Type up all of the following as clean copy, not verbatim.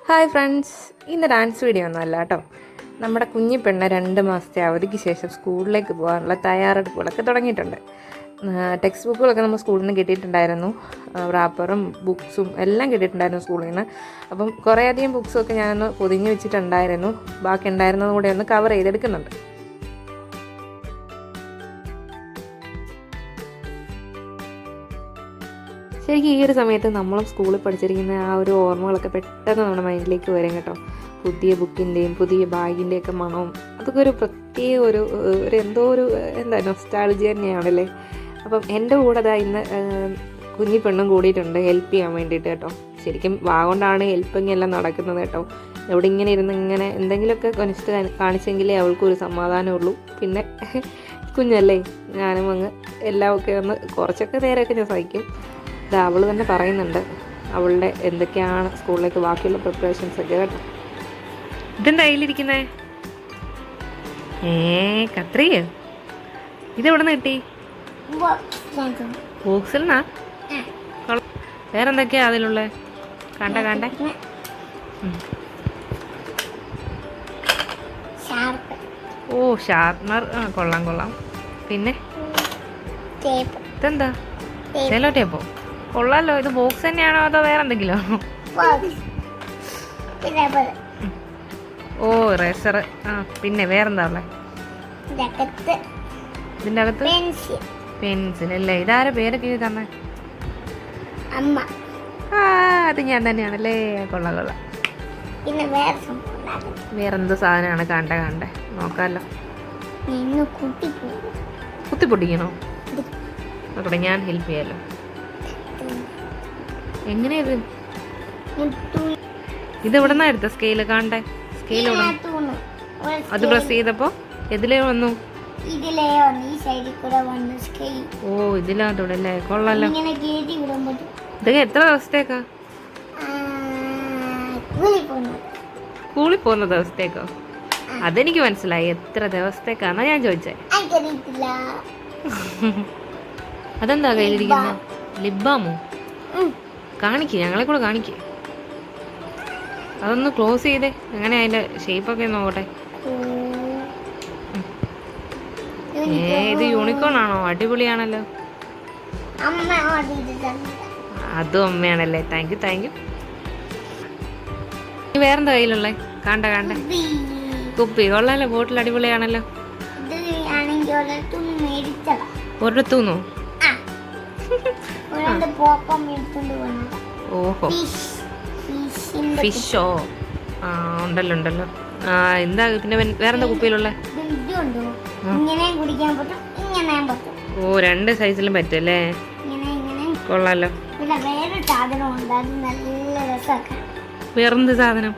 Hi friends, ഇന്ന് dance video ഒന്നുമല്ല കേട്ടോ. നമ്മുടെ കുഞ്ഞി പെണ്ണ് 2 മാസത്തെ അവധിക്ക് ശേഷം സ്കൂളിലേക്ക് പോകാനുള്ള തയ്യാറെടുപ്പുകളൊക്കെ തുടങ്ങിയിട്ടുണ്ട്. ടെക്സ്റ്റ് ബുക്കുകളൊക്കെ നമ്മൾ സ്കൂളിൽ നിന്ന് കിട്ടിയിട്ടുണ്ടായിരുന്നു. റാപ്പറും ബുക്സും എല്ലാം കിട്ടിയിട്ടുണ്ടായിരുന്നു സ്കൂളിൽ നിന്ന്. അപ്പം കുറേയധികം ബുക്സൊക്കെ ഞാനൊന്ന് പൊതിഞ്ഞ് വെച്ചിട്ടുണ്ടായിരുന്നു. ബാക്കി ഉണ്ടായിരുന്നത് കൂടെ ഒന്ന് കവർ ചെയ്തെടുക്കുന്നുണ്ട്. ശരിക്കും ഈ ഒരു സമയത്ത് നമ്മളും സ്കൂളിൽ പഠിച്ചിരിക്കുന്ന ആ ഒരു ഓർമ്മകളൊക്കെ പെട്ടെന്ന് നമ്മുടെ മൈൻഡിലേക്ക് വരും കേട്ടോ. പുതിയ ബുക്കിൻ്റെയും പുതിയ ബാഗിൻ്റെയൊക്കെ മണവും അതൊക്കെ ഒരു പ്രത്യേക ഒരു എന്തോ ഒരു നൊസ്റ്റാൾജി തന്നെയാണല്ലേ. അപ്പം എൻ്റെ കൂടെ അതാ ഇന്ന് കുഞ്ഞി പെണ്ണും കൂടിയിട്ടുണ്ട് ഹെൽപ്പ് ചെയ്യാൻ വേണ്ടിയിട്ട് കേട്ടോ. ശരിക്കും വാഗൊണ്ടാണ് ഹെൽപ്പിങ് എല്ലാം നടക്കുന്നത് കേട്ടോ. എവിടെ ഇങ്ങനെ ഇരുന്ന് ഇങ്ങനെ എന്തെങ്കിലുമൊക്കെ കൊനിഷ്ഠ കാണിച്ചെങ്കിലേ അവൾക്കൊരു സമാധാനമുള്ളൂ. പിന്നെ കുഞ്ഞല്ലേ, ഞാനും അങ്ങ് എല്ലാമൊക്കെ ഒന്ന് കുറച്ചൊക്കെ നേരമൊക്കെ ഞാൻ സഹിക്കും. ഇത് അവൾ തന്നെ പറയുന്നുണ്ട് അവളുടെ എന്തൊക്കെയാണ് സ്കൂളിലേക്ക് ബാക്കിയുള്ള പ്രിപ്പറേഷൻസ് ഒക്കെ കേട്ടോ. ഇതെന്താ കയ്യിലിരിക്കുന്നേ? കത്രിക ഇതെവിടെ നിന്ന് കിട്ടി? ബോക്സിൽനാ? വേറെന്തൊക്കെയാ അതിലുള്ള? കണ്ടേ ഓ, ഷാർപ്നർ. കൊള്ളാം. പിന്നെ ഇതെന്താ? സെല്ലോ ടേപ്പോ? കൊള്ളാലോ. ഇത് ബോക്സ് തന്നെയാണോ അതോ വേറെ എന്തെങ്കിലും ആണോ? ഓ, റേസർ. പിന്നെ വേറെന്താ ഉള്ളത് ഇതിൻ്റെ അകത്ത്? പെൻസിൽ അല്ലേ? ഇതാരെ പേരൊക്കെ എഴുതി തന്നെ? അത് ഞാൻ തന്നെയാണല്ലേ. കൊള്ളാം. വേറെന്തോ സാധനമാണ്? കണ്ടേ നോക്കാമല്ലോ. കുത്തി പൊട്ടിക്കണോ? നോക്കട്ടെ, ഞാൻ ഹെൽപ്പ് ചെയ്യാലോ. എങ്ങനെയാ ഇതെവിടെ നിന്നാ എടുത്ത സ്കെയില്? കാണണ്ടേ സ്കെയിൽ? അത് പ്രസ് ചെയ്തപ്പോ എതിലേ വന്നു? ഓ, ഇതിലാത്തൂടെ അല്ലേ? കൊള്ളാലോ. ഇതൊക്കെ എത്ര ദിവസത്തേക്കാ? സ്കൂളിൽ പോകുന്ന ദിവസത്തേക്കോ? അതെനിക്ക് മനസ്സിലായി. എത്ര ദിവസത്തേക്കാന്നാ ഞാൻ ചോദിച്ചേ. അതെന്താ കയ്യിലിരിക്കുന്നത്? ലിബാമോ? കാണിക്ക്, ഞങ്ങളെ കൂടെ കാണിക്ക്. അതൊന്ന് ക്ലോസ് ചെയ്തേ. എങ്ങനെ അതിന്റെ ഷേപ്പൊക്കെ നോക്കട്ടെ. ഇത് യൂണിക്കോൺ ആണോ? അടിപൊളിയാണല്ലോ. അതും അമ്മയാണല്ലേ. Thank you. വേറെന്താ കയ്യിലുള്ളേ? കണ്ടേ കുപ്പി. കൊള്ളാലോ. ബോട്ടിൽ അടിപൊളിയാണല്ലോ. ഒരിടത്തുനിന്നോ? ഓഹോ, ഫിഷോ? ഉണ്ടല്ലോ. എന്താ പിന്നെ വേറെന്താ കുപ്പിയിലുള്ള? ഓ, 2 സൈസിലും പറ്റുമല്ലേ? കൊള്ളാലോ. വേറെന്ത് സാധനം?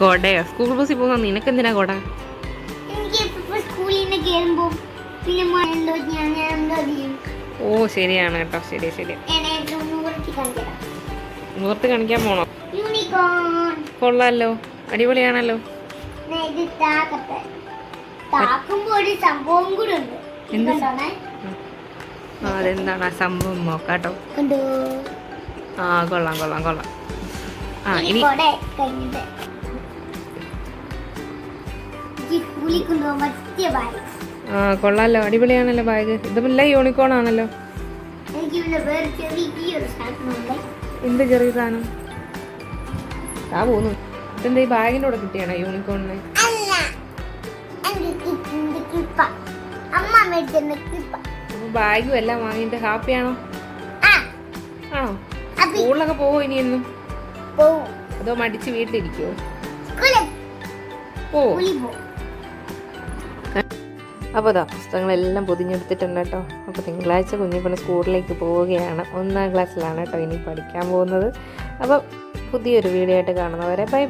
കൊടയോ? സ്കൂൾ ബസ്സിൽ പോകുന്ന നിനക്കെന്തിനാ കൊട? ഓ, ശരിയാണ് കേട്ടോ. ശരി. മുഖത്ത് കാണിക്കാൻ പോണോ? കൊള്ളാലോ. അടിപൊളിയാണല്ലോ. അതെന്താണ് ആ സംഭവം? നോക്കാട്ടോ. കൊള്ളാം. ഇനി കൊള്ളാലോ. അടിപൊളിയാണല്ലോ ബാഗ്. ഇതുമില്ല യൂണിക്കോൺ ആണല്ലോ. എന്ത് ചെറിയ സാധനം? പോന്നു. ഇതെന്താ ഈ ബാഗിൻ്റെ കൂടെ കിട്ടിയാണോ യൂണിക്കോണിന്? ബാഗും എല്ലാം വാങ്ങിയിട്ട് ഹാപ്പിയാണോ? ആണോ? സ്കൂളിലൊക്കെ പോവോ ഇനി എന്നും? അതോ മടിച്ച് വീട്ടിലിരിക്കുവോ? ഓ, അപ്പോൾ അതാ പുസ്തകങ്ങളെല്ലാം പൊതിഞ്ഞെടുത്തിട്ടുണ്ട് കേട്ടോ. അപ്പോൾ തിങ്കളാഴ്ച കുഞ്ഞിപ്പെണ്ണ് സ്കൂളിലേക്ക് പോവുകയാണ്. 1ാം ക്ലാസ്സിലാണ് കേട്ടോ ഇനി പഠിക്കാൻ പോകുന്നത്. അപ്പോൾ പുതിയൊരു വീഡിയോ ആയിട്ട് കാണുന്നവരെ ബൈ.